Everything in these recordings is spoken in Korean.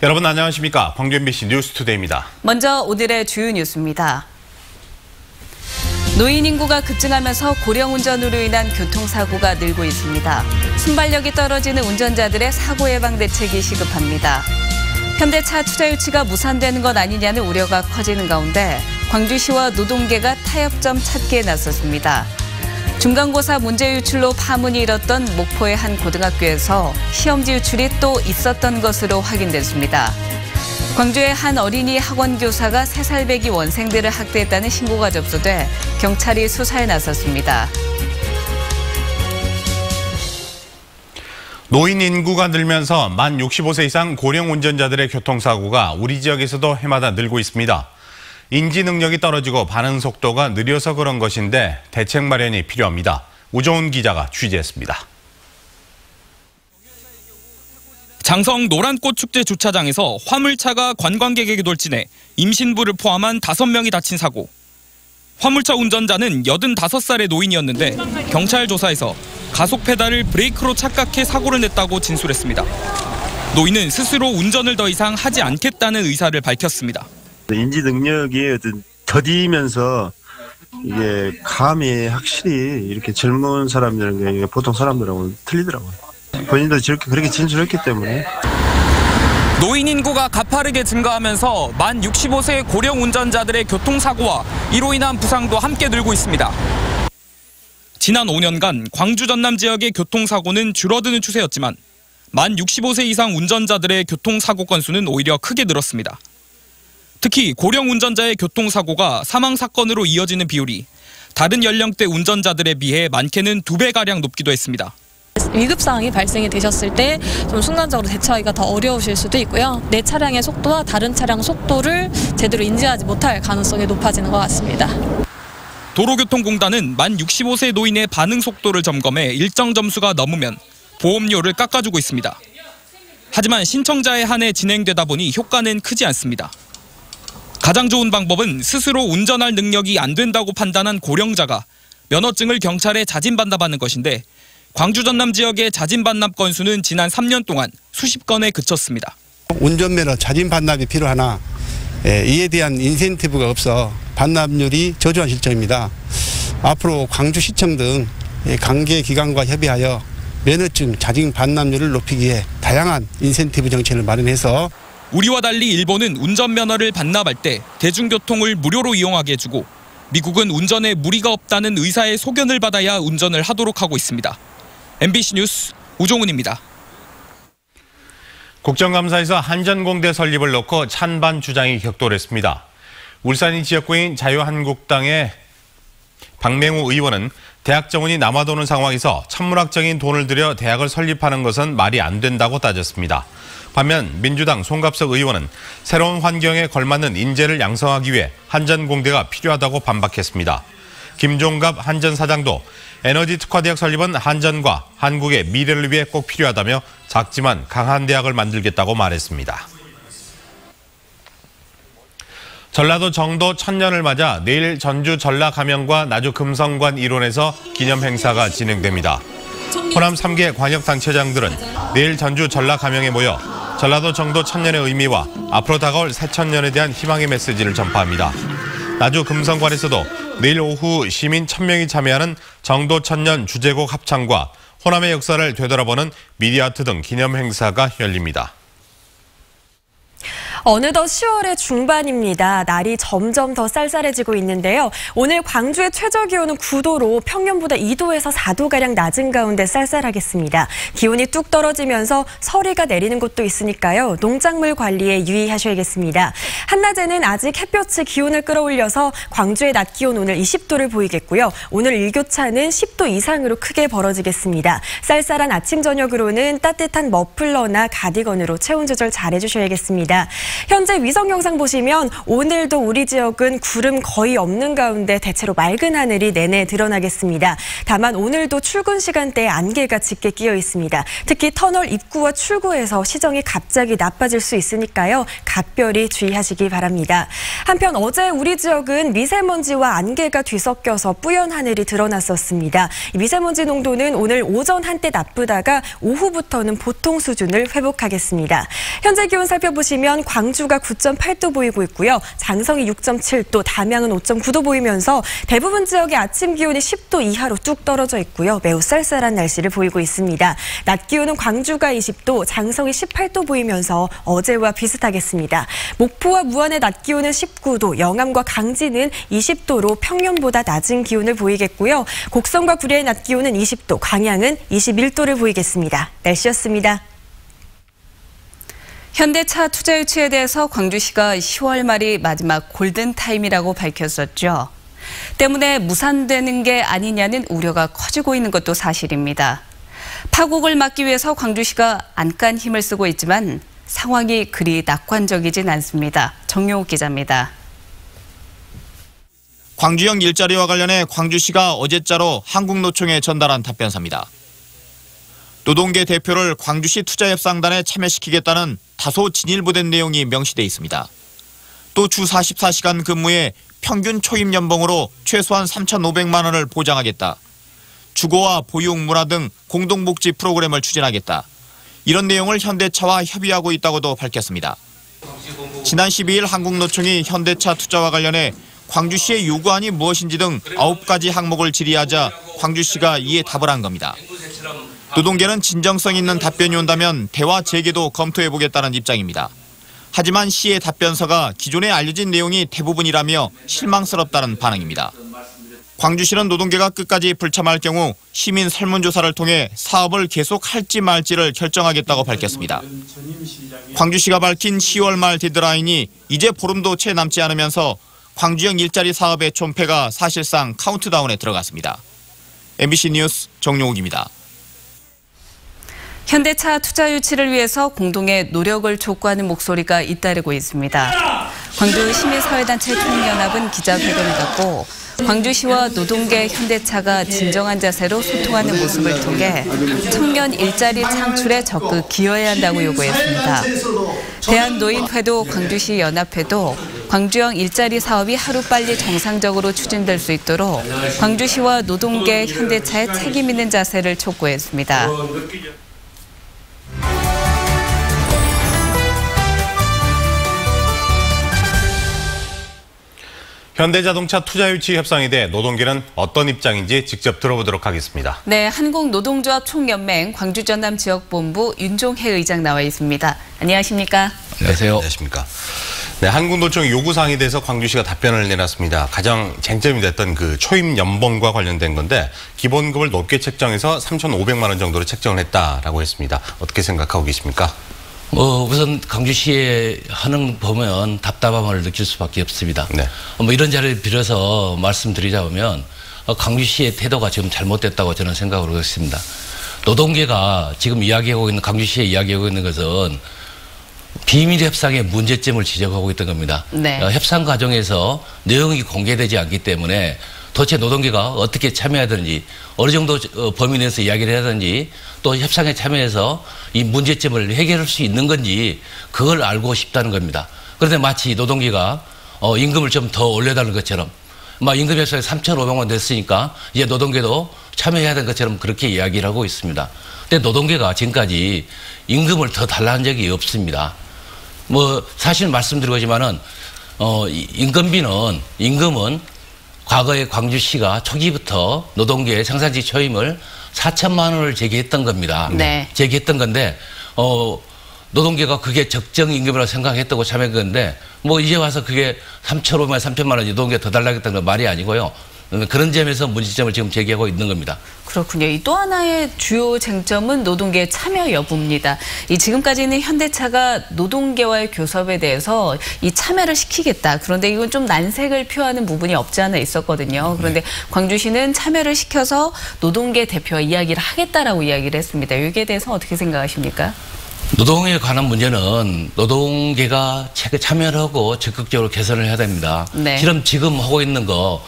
여러분 안녕하십니까? 광주 MBC 뉴스투데이입니다. 먼저 오늘의 주요 뉴스입니다. 노인 인구가 급증하면서 고령 운전으로 인한 교통사고가 늘고 있습니다. 순발력이 떨어지는 운전자들의 사고 예방 대책이 시급합니다. 현대차 투자 유치가 무산되는 것 아니냐는 우려가 커지는 가운데 광주시와 노동계가 타협점 찾기에 나섰습니다. 중간고사 문제 유출로 파문이 일었던 목포의 한 고등학교에서 시험지 유출이 또 있었던 것으로 확인됐습니다. 광주의 한 어린이 학원 교사가 3살배기 원생들을 학대했다는 신고가 접수돼 경찰이 수사에 나섰습니다. 노인 인구가 늘면서 만 65세 이상 고령 운전자들의 교통사고가 우리 지역에서도 해마다 늘고 있습니다. 인지 능력이 떨어지고 반응 속도가 느려서 그런 것인데 대책 마련이 필요합니다. 우종훈 기자가 취재했습니다. 장성 노란꽃 축제 주차장에서 화물차가 관광객에게 돌진해 임신부를 포함한 5명이 다친 사고. 화물차 운전자는 85살의 노인이었는데 경찰 조사에서 가속 페달을 브레이크로 착각해 사고를 냈다고 진술했습니다. 노인은 스스로 운전을 더 이상 하지 않겠다는 의사를 밝혔습니다. 인지 능력이 더디면서 이게 감이 확실히 이렇게 젊은 사람들은 보통 사람들하고는 틀리더라고요. 본인도 그렇게 진술했기 때문에. 노인 인구가 가파르게 증가하면서 만 65세 고령 운전자들의 교통사고와 이로 인한 부상도 함께 늘고 있습니다. 지난 5년간 광주 전남 지역의 교통사고는 줄어드는 추세였지만 만 65세 이상 운전자들의 교통사고 건수는 오히려 크게 늘었습니다. 특히 고령 운전자의 교통사고가 사망사건으로 이어지는 비율이 다른 연령대 운전자들에 비해 많게는 2배가량 높기도 했습니다. 위급사항이 발생이 되셨을 때 좀 순간적으로 대처하기가 더 어려우실 수도 있고요. 내 차량의 속도와 다른 차량 속도를 제대로 인지하지 못할 가능성이 높아지는 것 같습니다. 도로교통공단은 만 65세 노인의 반응 속도를 점검해 일정 점수가 넘으면 보험료를 깎아주고 있습니다. 하지만 신청자에 한해 진행되다 보니 효과는 크지 않습니다. 가장 좋은 방법은 스스로 운전할 능력이 안 된다고 판단한 고령자가 면허증을 경찰에 자진 반납하는 것인데 광주 전남 지역의 자진 반납 건수는 지난 3년 동안 수십 건에 그쳤습니다. 운전면허 자진 반납이 필요하나 이에 대한 인센티브가 없어 반납률이 저조한 실정입니다. 앞으로 광주시청 등 관계기관과 협의하여 면허증 자진 반납률을 높이기 위해 다양한 인센티브 정책을 마련해서 우리와 달리 일본은 운전면허를 반납할 때 대중교통을 무료로 이용하게 해주고 미국은 운전에 무리가 없다는 의사의 소견을 받아야 운전을 하도록 하고 있습니다. MBC 뉴스 우종훈입니다. 국정감사에서 한전공대 설립을 놓고 찬반 주장이 격돌했습니다. 울산이 지역구인 자유한국당의 박맹우 의원은 대학 정원이 남아도는 상황에서 천문학적인 돈을 들여 대학을 설립하는 것은 말이 안 된다고 따졌습니다. 반면 민주당 송갑석 의원은 새로운 환경에 걸맞는 인재를 양성하기 위해 한전공대가 필요하다고 반박했습니다. 김종갑 한전 사장도 에너지 특화대학 설립은 한전과 한국의 미래를 위해 꼭 필요하다며 작지만 강한 대학을 만들겠다고 말했습니다. 전라도 정도 1000년을 맞아 내일 전주 전라가명과 나주 금성관 일원에서 기념행사가 진행됩니다. 호남 3개 관역단체장들은 내일 전주 전라가명에 모여 전라도 정도 1000년의 의미와 앞으로 다가올 새천년에 대한 희망의 메시지를 전파합니다. 나주 금성관에서도 내일 오후 시민 1000명이 참여하는 정도 1000년 주제곡 합창과 호남의 역사를 되돌아보는 미디어아트 등 기념행사가 열립니다. 어느덧 10월의 중반입니다. 날이 점점 더 쌀쌀해지고 있는데요. 오늘 광주의 최저기온은 9도로 평년보다 2도에서 4도가량 낮은 가운데 쌀쌀하겠습니다. 기온이 뚝 떨어지면서 서리가 내리는 곳도 있으니까요. 농작물 관리에 유의하셔야겠습니다. 한낮에는 아직 햇볕이 기온을 끌어올려서 광주의 낮 기온 오늘 20도를 보이겠고요. 오늘 일교차는 10도 이상으로 크게 벌어지겠습니다. 쌀쌀한 아침 저녁으로는 따뜻한 머플러나 가디건으로 체온 조절 잘 해주셔야겠습니다. 현재 위성 영상 보시면 오늘도 우리 지역은 구름 거의 없는 가운데 대체로 맑은 하늘이 내내 드러나겠습니다. 다만 오늘도 출근 시간대에 안개가 짙게 끼어 있습니다. 특히 터널 입구와 출구에서 시정이 갑자기 나빠질 수 있으니까요. 각별히 주의하시기 바랍니다. 한편 어제 우리 지역은 미세먼지와 안개가 뒤섞여서 뿌연 하늘이 드러났었습니다. 미세먼지 농도는 오늘 오전 한때 나쁘다가 오후부터는 보통 수준을 회복하겠습니다. 현재 기온 살펴보시면 광주가 9.8도 보이고 있고요. 장성이 6.7도, 담양은 5.9도 보이면서 대부분 지역의 아침 기온이 10도 이하로 뚝 떨어져 있고요. 매우 쌀쌀한 날씨를 보이고 있습니다. 낮 기온은 광주가 20도, 장성이 18도 보이면서 어제와 비슷하겠습니다. 목포와 무안의 낮 기온은 19도, 영암과 강진은 20도로 평년보다 낮은 기온을 보이겠고요. 곡성과 구리의 낮 기온은 20도, 광양은 21도를 보이겠습니다. 날씨였습니다. 현대차 투자 유치에 대해서 광주시가 10월 말이 마지막 골든타임이라고 밝혔었죠. 때문에 무산되는 게 아니냐는 우려가 커지고 있는 것도 사실입니다. 파국을 막기 위해서 광주시가 안간 힘을 쓰고 있지만 상황이 그리 낙관적이진 않습니다. 정용욱 기자입니다. 광주형 일자리와 관련해 광주시가 어제자로 한국노총에 전달한 답변서입니다. 노동계 대표를 광주시 투자협상단에 참여시키겠다는 다소 진일보된 내용이 명시돼 있습니다. 또 주 44시간 근무에 평균 초임 연봉으로 최소한 3,500만 원을 보장하겠다. 주거와 보육, 문화 등 공동복지 프로그램을 추진하겠다. 이런 내용을 현대차와 협의하고 있다고도 밝혔습니다. 지난 12일 한국노총이 현대차 투자와 관련해 광주시의 요구안이 무엇인지 등 9가지 항목을 질의하자 광주시가 이에 답을 한 겁니다. 노동계는 진정성 있는 답변이 온다면 대화 재개도 검토해보겠다는 입장입니다. 하지만 시의 답변서가 기존에 알려진 내용이 대부분이라며 실망스럽다는 반응입니다. 광주시는 노동계가 끝까지 불참할 경우 시민 설문조사를 통해 사업을 계속할지 말지를 결정하겠다고 밝혔습니다. 광주시가 밝힌 10월 말 데드라인이 이제 보름도 채 남지 않으면서 광주형 일자리 사업의 존폐가 사실상 카운트다운에 들어갔습니다. MBC 뉴스 정용욱입니다. 현대차 투자 유치를 위해서 공동의 노력을 촉구하는 목소리가 잇따르고 있습니다. 광주 시민사회단체 총연합은 기자회견을 갖고 광주시와 노동계 현대차가 진정한 자세로 소통하는 모습을 통해 청년 일자리 창출에 적극 기여해야 한다고 요구했습니다. 대한노인회도 광주시 연합회도 광주형 일자리 사업이 하루빨리 정상적으로 추진될 수 있도록 광주시와 노동계 현대차의 책임 있는 자세를 촉구했습니다. 현대자동차 투자 유치 협상에 대해 노동계는 어떤 입장인지 직접 들어보도록 하겠습니다. 네, 한국노동조합 총연맹 광주전남지역본부 윤종혜 의장 나와 있습니다. 안녕하십니까? 안녕하세요. 안녕하십니까? 네, 한국노총 요구사항에 대해서 광주시가 답변을 내놨습니다. 가장 쟁점이 됐던 그 초임 연봉과 관련된 건데 기본급을 높게 책정해서 3,500만 원 정도로 책정을 했다라고 했습니다. 어떻게 생각하고 계십니까? 우선 광주시에 하는 보면 답답함을 느낄 수밖에 없습니다. 네. 이런 자리를 빌어서 말씀드리자면 광주시의 태도가 지금 잘못됐다고 저는 생각을 하고 있습니다. 노동계가 지금 이야기하고 있는 광주시에 이야기하고 있는 것은 비밀 협상의 문제점을 지적하고 있던 겁니다. 네. 협상 과정에서 내용이 공개되지 않기 때문에 도대체 노동계가 어떻게 참여해야 되는지 어느 정도 범위 내에서 이야기를 해야 되는지 또 협상에 참여해서 이 문제점을 해결할 수 있는 건지 그걸 알고 싶다는 겁니다. 그런데 마치 노동계가 임금을 좀 더 올려달라는 것처럼 임금 협상에 3,500원 됐으니까 이제 노동계도 참여해야 되는 것처럼 그렇게 이야기를 하고 있습니다. 근데 노동계가 지금까지 임금을 더 달라는 적이 없습니다. 사실 말씀드리지만은 임금은 과거에 광주시가 초기부터 노동계의 생산직 초임을 4천만 원을 제기했던 겁니다. 네. 제기했던 건데 노동계가 그게 적정 임금이라고 생각했다고 참여한 건데 이제 와서 그게 3,500만 3천만 원 노동계 더 달라겠다는 건 말이 아니고요. 그런 점에서 문제점을 지금 제기하고 있는 겁니다. 그렇군요. 이 또 하나의 주요 쟁점은 노동계 참여 여부입니다. 지금까지는 현대차가 노동계와의 교섭에 대해서 이 참여를 시키겠다. 그런데 이건 좀 난색을 표하는 부분이 없지 않아 있었거든요. 그런데 광주시는 참여를 시켜서 노동계 대표와 이야기를 하겠다라고 이야기를 했습니다. 여기에 대해서 어떻게 생각하십니까? 노동에 관한 문제는 노동계가 참여를 하고 적극적으로 개선을 해야 됩니다. 네. 실은 지금 하고 있는 거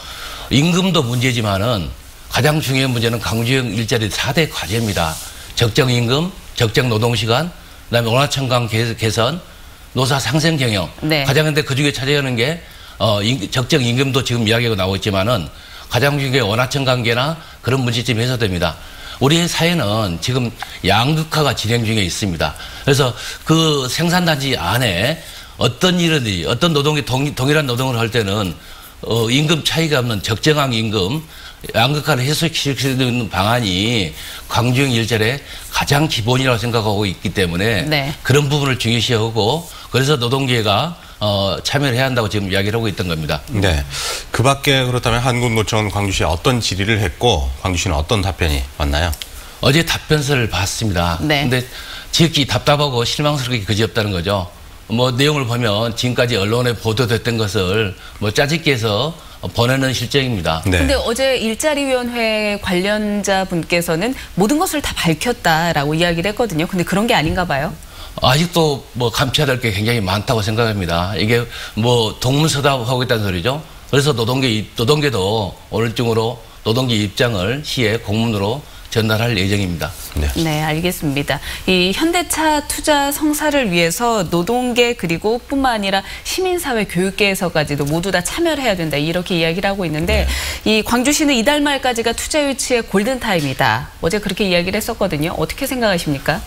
임금도 문제지만은 가장 중요한 문제는 강주형 일자리 4대 과제입니다. 적정 임금, 적정 노동시간, 그다음에 원화천강 개선, 노사 상생 경영. 네. 가장 근데 그중에 차지하는 게 적정 임금도 지금 이야기가 나오고 있지만은 가장 중요한 게 원화천 관계나 그런 문제점이 해소됩니다. 우리 사회는 지금 양극화가 진행 중에 있습니다. 그래서 그 생산단지 안에 어떤 일이든지 어떤 노동이 동일한 노동을 할 때는 임금 차이가 없는 적정한 임금, 양극화를 해소시킬 수 있는 방안이 강주형 일자리의 가장 기본이라고 생각하고 있기 때문에 네. 그런 부분을 중요시하고 그래서 노동계가 참여를 해야 한다고 지금 이야기를 하고 있던 겁니다. 네. 그 밖에 그렇다면 한국노총은 광주시에 어떤 질의를 했고 광주시는 어떤 답변이 왔나요? 어제 답변서를 봤습니다. 네. 근데 지극히 답답하고 실망스럽게 그지없다는 거죠. 뭐 내용을 보면 지금까지 언론에 보도됐던 것을 뭐 짜집기 해서 보내는 실정입니다. 네. 근데 어제 일자리위원회 관련자 분께서는 모든 것을 다 밝혔다라고 이야기를 했거든요. 근데 그런 게 아닌가 봐요. 아직도 뭐 감춰야 될 게 굉장히 많다고 생각합니다. 이게 뭐 동문서답하고 있다는 소리죠. 그래서 노동계도 오늘 중으로 노동계 입장을 시에 공문으로 전달할 예정입니다. 네. 네, 알겠습니다. 이 현대차 투자 성사를 위해서 노동계 그리고 뿐만 아니라 시민사회 교육계에서까지도 모두 다 참여를 해야 된다 이렇게 이야기를 하고 있는데 이 광주시는 이달 말까지가 투자 유치의 골든타임이다. 어제 그렇게 이야기를 했었거든요. 어떻게 생각하십니까?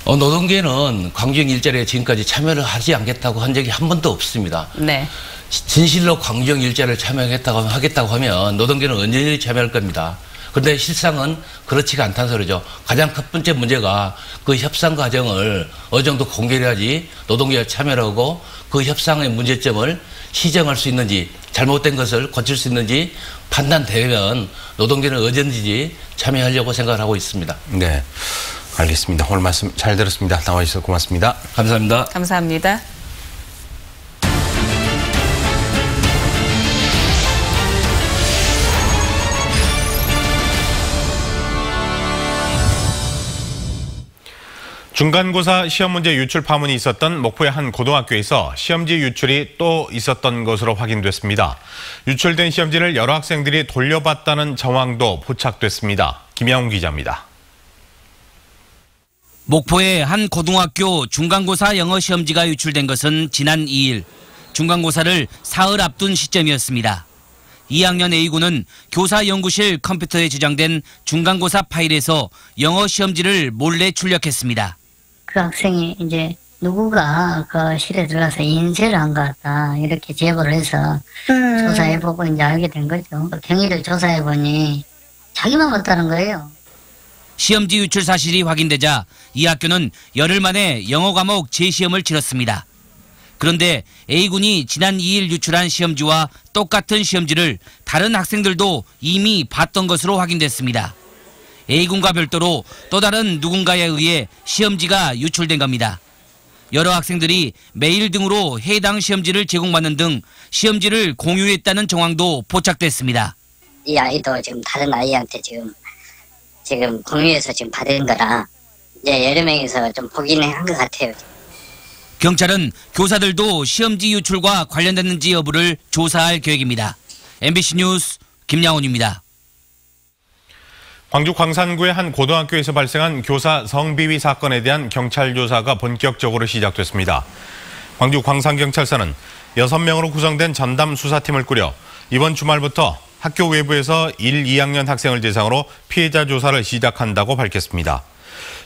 노동계는 광주형 일자리에 지금까지 참여를 하지 않겠다고 한 적이 한 번도 없습니다. 네. 진실로 광주형 일자리를 하겠다고 하면 노동계는 언제든지 참여할 겁니다. 그런데 실상은 그렇지가 않다는 소리죠. 가장 첫 번째 문제가 그 협상 과정을 어느 정도 공개해야지 노동계가 참여를 하고 그 협상의 문제점을 시정할 수 있는지 잘못된 것을 고칠 수 있는지 판단되면 노동계는 언제든지 참여하려고 생각을 하고 있습니다. 네. 알겠습니다. 오늘 말씀 잘 들었습니다. 나와주셔서 고맙습니다. 감사합니다. 감사합니다. 중간고사 시험 문제 유출 파문이 있었던 목포의 한 고등학교에서 시험지 유출이 또 있었던 것으로 확인됐습니다. 유출된 시험지를 여러 학생들이 돌려받다는 정황도 포착됐습니다. 김양훈 기자입니다. 목포의 한 고등학교 중간고사 영어 시험지가 유출된 것은 지난 2일 중간고사를 사흘 앞둔 시점이었습니다. 2학년 A군은 교사 연구실 컴퓨터에 저장된 중간고사 파일에서 영어 시험지를 몰래 출력했습니다. 그 학생이 이제 누구가 그 실에 들어가서 인쇄를 한 것 같다 이렇게 제보를 해서 조사해보고 이제 알게 된 거죠. 경위를 조사해보니 자기만 봤다는 거예요. 시험지 유출 사실이 확인되자 이 학교는 열흘 만에 영어 과목 재시험을 치렀습니다. 그런데 A군이 지난 2일 유출한 시험지와 똑같은 시험지를 다른 학생들도 이미 봤던 것으로 확인됐습니다. A군과 별도로 또 다른 누군가에 의해 시험지가 유출된 겁니다. 여러 학생들이 메일 등으로 해당 시험지를 제공받는 등 시험지를 공유했다는 정황도 포착됐습니다. 이 아이도 지금 다른 아이한테 지금 공유해서 지금 받은 거라 이제 여러 명이서 좀 보기는 한 것 같아요. 경찰은 교사들도 시험지 유출과 관련됐는지 여부를 조사할 계획입니다. MBC 뉴스 김양훈입니다. 광주 광산구의 한 고등학교에서 발생한 교사 성비위 사건에 대한 경찰 조사가 본격적으로 시작됐습니다. 광주 광산경찰서는 6명으로 구성된 전담 수사팀을 꾸려 이번 주말부터 학교 외부에서 1, 2학년 학생을 대상으로 피해자 조사를 시작한다고 밝혔습니다.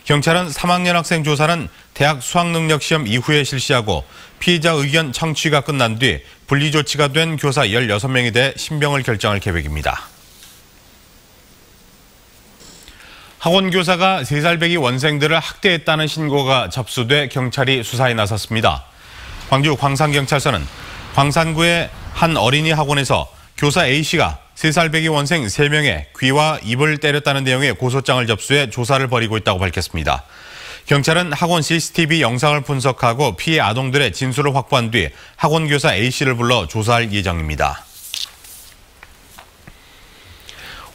경찰은 3학년 학생 조사는 대학 수학능력시험 이후에 실시하고 피해자 의견 청취가 끝난 뒤 분리조치가 된 교사 16명에 대해 신병을 결정할 계획입니다. 학원교사가 3살배기 원생들을 학대했다는 신고가 접수돼 경찰이 수사에 나섰습니다. 광주 광산경찰서는 광산구의 한 어린이 학원에서 교사 A씨가 3살배기 원생 3명의 귀와 입을 때렸다는 내용의 고소장을 접수해 조사를 벌이고 있다고 밝혔습니다. 경찰은 학원 CCTV 영상을 분석하고 피해 아동들의 진술을 확보한 뒤 학원교사 A씨를 불러 조사할 예정입니다.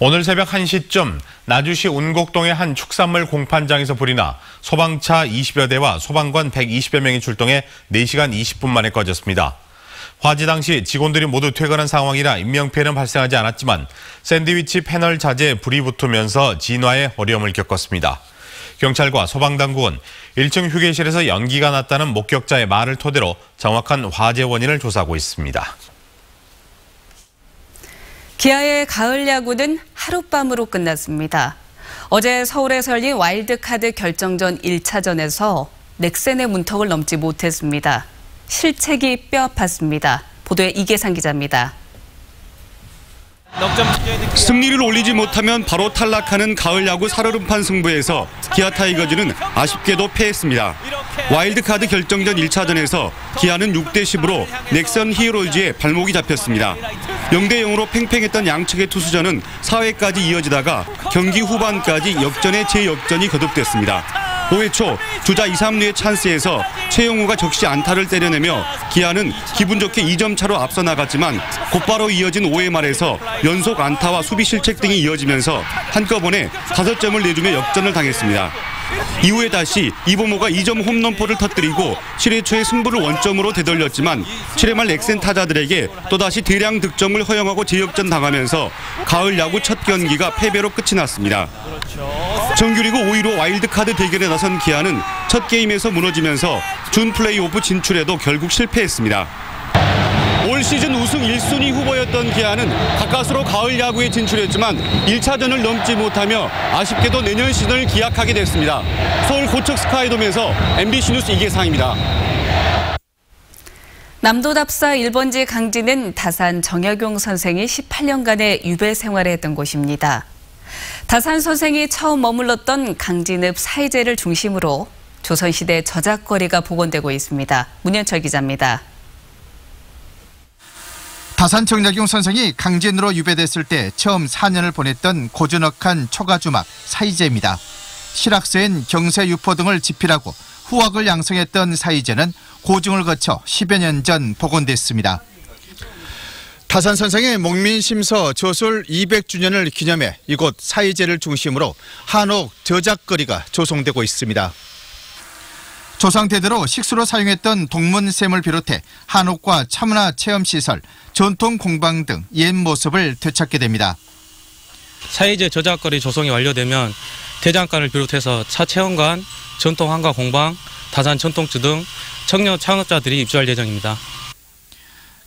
오늘 새벽 1시쯤 나주시 운곡동의 한 축산물 공판장에서 불이 나 소방차 20여 대와 소방관 120여 명이 출동해 4시간 20분 만에 꺼졌습니다. 화재 당시 직원들이 모두 퇴근한 상황이라 인명피해는 발생하지 않았지만 샌드위치 패널 자재에 불이 붙으면서 진화에 어려움을 겪었습니다. 경찰과 소방당국은 1층 휴게실에서 연기가 났다는 목격자의 말을 토대로 정확한 화재 원인을 조사하고 있습니다. 기아의 가을 야구는 하룻밤으로 끝났습니다. 어제 서울에서 열린 와일드카드 결정전 1차전에서 넥센의 문턱을 넘지 못했습니다. 실책이 뼈아팠습니다. 보도에 이계상 기자입니다. 승리를 올리지 못하면 바로 탈락하는 가을 야구 살얼음판 승부에서 기아 타이거즈는 아쉽게도 패했습니다. 와일드카드 결정전 1차전에서 기아는 6대10으로 넥센 히어로즈의 발목이 잡혔습니다. 0대0으로 팽팽했던 양측의 투수전은 4회까지 이어지다가 경기 후반까지 역전의 재역전이 거듭됐습니다. 5회 초 주자 2, 3루의 찬스에서 최용우가 적시 안타를 때려내며 기아는 기분 좋게 2점 차로 앞서 나갔지만 곧바로 이어진 5회 말에서 연속 안타와 수비 실책 등이 이어지면서 한꺼번에 5점을 내주며 역전을 당했습니다. 이후에 다시 이범호가 2점 홈런포를 터뜨리고 7회 초에 승부를 원점으로 되돌렸지만 7회 말 넥센 타자들에게 또다시 대량 득점을 허용하고 재역전 당하면서 가을 야구 첫 경기가 패배로 끝이 났습니다. 정규리그 5위로 와일드카드 대결에 나선 기아는 첫 게임에서 무너지면서 준 플레이오프 진출에도 결국 실패했습니다. 올 시즌 우승 1순위 후보였던 기아는 가까스로 가을 야구에 진출했지만 1차전을 넘지 못하며 아쉽게도 내년 시즌을 기약하게 됐습니다. 서울 고척 스카이돔에서 MBC 뉴스 이계상입니다. 남도답사 1번지 강진은 다산 정약용 선생이 18년간의 유배 생활을 했던 곳입니다. 다산 선생이 처음 머물렀던 강진읍 사이제를 중심으로 조선시대 저작거리가 복원되고 있습니다. 문현철 기자입니다. 다산 정약용 선생이 강진으로 유배됐을 때 처음 4년을 보냈던 고즈넉한 초가주막 사이제입니다. 실학서엔 경세 유포 등을 집필하고 후학을 양성했던 사이제는 고증을 거쳐 10여 년 전 복원됐습니다. 다산 선생의 목민심서 저술 200주년을 기념해 이곳 사이제를 중심으로 한옥 저작거리가 조성되고 있습니다. 조상대대로 식수로 사용했던 동문샘을 비롯해 한옥과 차문화 체험시설, 전통 공방 등 옛 모습을 되찾게 됩니다. 사이제 저작거리 조성이 완료되면 대장간을 비롯해서 차체험관, 전통 한가 공방, 다산 전통주 등 청년 창업자들이 입주할 예정입니다.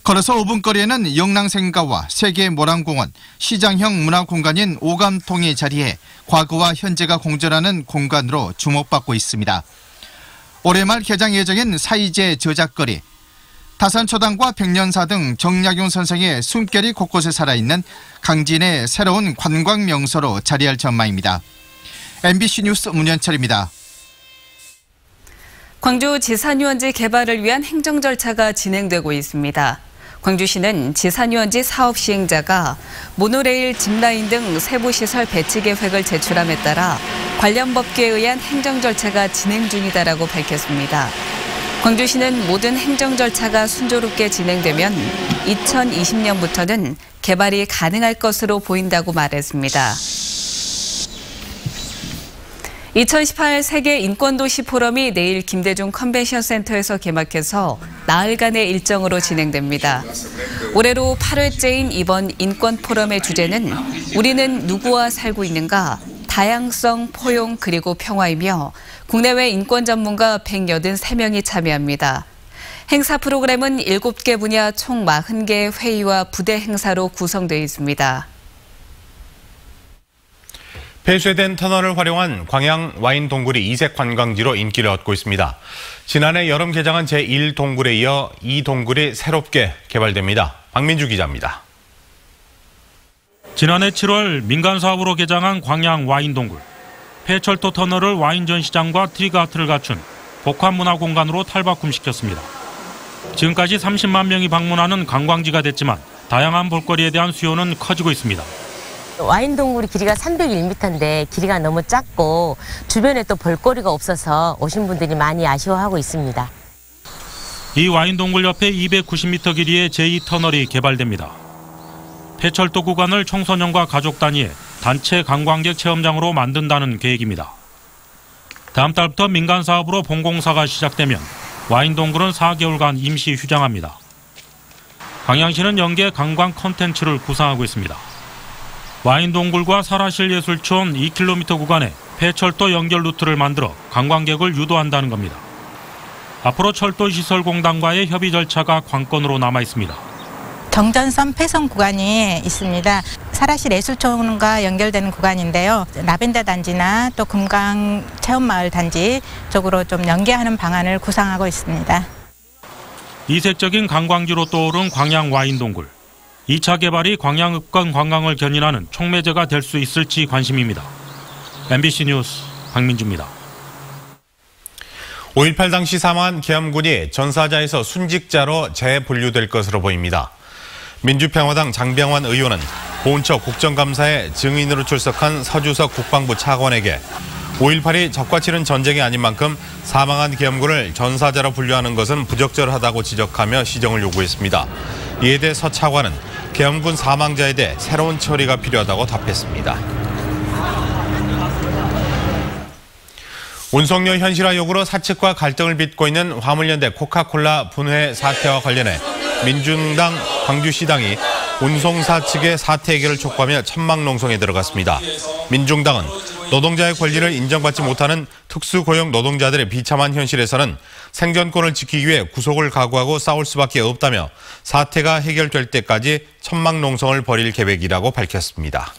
걸어서 5분 거리에는 영랑생가와 세계모란공원, 시장형 문화공간인 오감통이 자리해 과거와 현재가 공존하는 공간으로 주목받고 있습니다. 올해 말 개장 예정인 사이제 저작거리, 다산초당과 백년사 등 정약용 선생의 숨결이 곳곳에 살아있는 강진의 새로운 관광 명소로 자리할 전망입니다. MBC 뉴스 문현철입니다. 광주 지산유원지 개발을 위한 행정 절차가 진행되고 있습니다. 광주시는 지산유원지 사업 시행자가 모노레일, 짚라인 등 세부시설 배치 계획을 제출함에 따라 관련 법규에 의한 행정 절차가 진행 중이다라고 밝혔습니다. 광주시는 모든 행정 절차가 순조롭게 진행되면 2020년부터는 개발이 가능할 것으로 보인다고 말했습니다. 2018 세계 인권도시 포럼이 내일 김대중 컨벤션 센터에서 개막해서 나흘간의 일정으로 진행됩니다. 올해로 8회째인 이번 인권 포럼의 주제는 우리는 누구와 살고 있는가? 다양성, 포용, 그리고 평화이며 국내외 인권 전문가 183명이 참여합니다. 행사 프로그램은 7개 분야 총 40개의 회의와 부대 행사로 구성되어 있습니다. 폐쇄된 터널을 활용한 광양 와인 동굴이 이색 관광지로 인기를 얻고 있습니다. 지난해 여름 개장한 제1동굴에 이어 2동굴이 새롭게 개발됩니다. 박민주 기자입니다. 지난해 7월 민간 사업으로 개장한 광양 와인 동굴. 폐철도 터널을 와인 전시장과 트리가트를 갖춘 복합 문화 공간으로 탈바꿈시켰습니다. 지금까지 30만 명이 방문하는 관광지가 됐지만 다양한 볼거리에 대한 수요는 커지고 있습니다. 와인 동굴이 길이가 301m인데 길이가 너무 작고 주변에 또 볼거리가 없어서 오신 분들이 많이 아쉬워하고 있습니다. 이 와인 동굴 옆에 290m 길이의 제2터널이 개발됩니다. 폐철도 구간을 청소년과 가족 단위에 단체 관광객 체험장으로 만든다는 계획입니다. 다음 달부터 민간 사업으로 본공사가 시작되면 와인동굴은 4개월간 임시 휴장합니다. 광양시는 연계 관광 콘텐츠를 구상하고 있습니다. 와인동굴과 사라실예술촌 2km 구간에 폐철도 연결 루트를 만들어 관광객을 유도한다는 겁니다. 앞으로 철도시설공단과의 협의 절차가 관건으로 남아 있습니다. 정전선 폐성 구간이 있습니다. 사라실 예술촌과 연결되는 구간인데요. 라벤더 단지나 또 금강 체험마을 단지 쪽으로 좀 연계하는 방안을 구상하고 있습니다. 이색적인 관광지로 떠오른 광양 와인동굴. 2차 개발이 광양읍권 관광을 견인하는 촉매제가 될 수 있을지 관심입니다. MBC 뉴스 박민주입니다. 5.18 당시 사망한 계엄군이 전사자에서 순직자로 재분류될 것으로 보입니다. 민주평화당 장병환 의원은 보훈처 국정감사에 증인으로 출석한 서주석 국방부 차관에게 5.18이 적과 치른 전쟁이 아닌 만큼 사망한 계엄군을 전사자로 분류하는 것은 부적절하다고 지적하며 시정을 요구했습니다. 이에 대해 서 차관은 계엄군 사망자에 대해 새로운 처리가 필요하다고 답했습니다. 운송료 현실화 요구로 사측과 갈등을 빚고 있는 화물연대 코카콜라 분해 사태와 관련해 민중당 광주시당이 운송사 측의 사태 해결을 촉구하며 천막농성에 들어갔습니다. 민중당은 노동자의 권리를 인정받지 못하는 특수고용 노동자들의 비참한 현실에서는 생존권을 지키기 위해 구속을 각오하고 싸울 수밖에 없다며 사태가 해결될 때까지 천막농성을 벌일 계획이라고 밝혔습니다.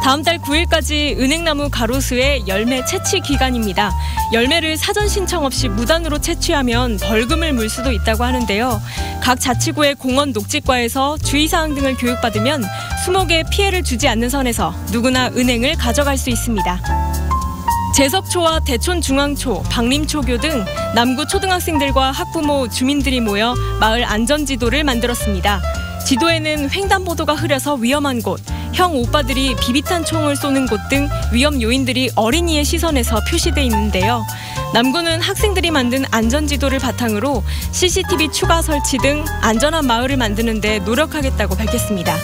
다음 달 9일까지 은행나무 가로수의 열매 채취 기간입니다. 열매를 사전 신청 없이 무단으로 채취하면 벌금을 물 수도 있다고 하는데요. 각 자치구의 공원 녹지과에서 주의사항 등을 교육받으면 수목에 피해를 주지 않는 선에서 누구나 은행을 가져갈 수 있습니다. 제석초와 대촌중앙초, 박림초교 등 남구 초등학생들과 학부모, 주민들이 모여 마을 안전지도를 만들었습니다. 지도에는 횡단보도가 흐려서 위험한 곳, 형 오빠들이 비비탄 총을 쏘는 곳 등 위험 요인들이 어린이의 시선에서 표시돼 있는데요. 남구는 학생들이 만든 안전지도를 바탕으로 CCTV 추가 설치 등 안전한 마을을 만드는 데 노력하겠다고 밝혔습니다.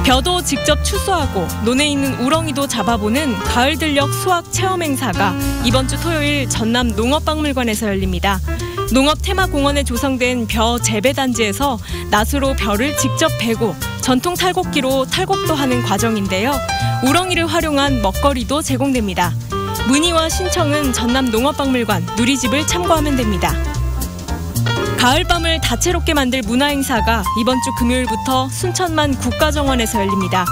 벼도 직접 추수하고 논에 있는 우렁이도 잡아보는 가을 들녘 수학 체험 행사가 이번 주 토요일 전남 농업박물관에서 열립니다. 농업 테마공원에 조성된 벼 재배단지에서 낫으로 벼를 직접 베고 전통 탈곡기로 탈곡도 하는 과정인데요. 우렁이를 활용한 먹거리도 제공됩니다. 문의와 신청은 전남 농업박물관 누리집을 참고하면 됩니다. 가을밤을 다채롭게 만들 문화행사가 이번 주 금요일부터 순천만 국가정원에서 열립니다.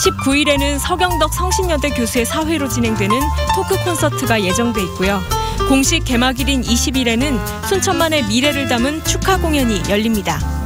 19일에는 서경덕 성신여대 교수의 사회로 진행되는 토크 콘서트가 예정돼 있고요. 공식 개막일인 20일에는 순천만의 미래를 담은 축하 공연이 열립니다.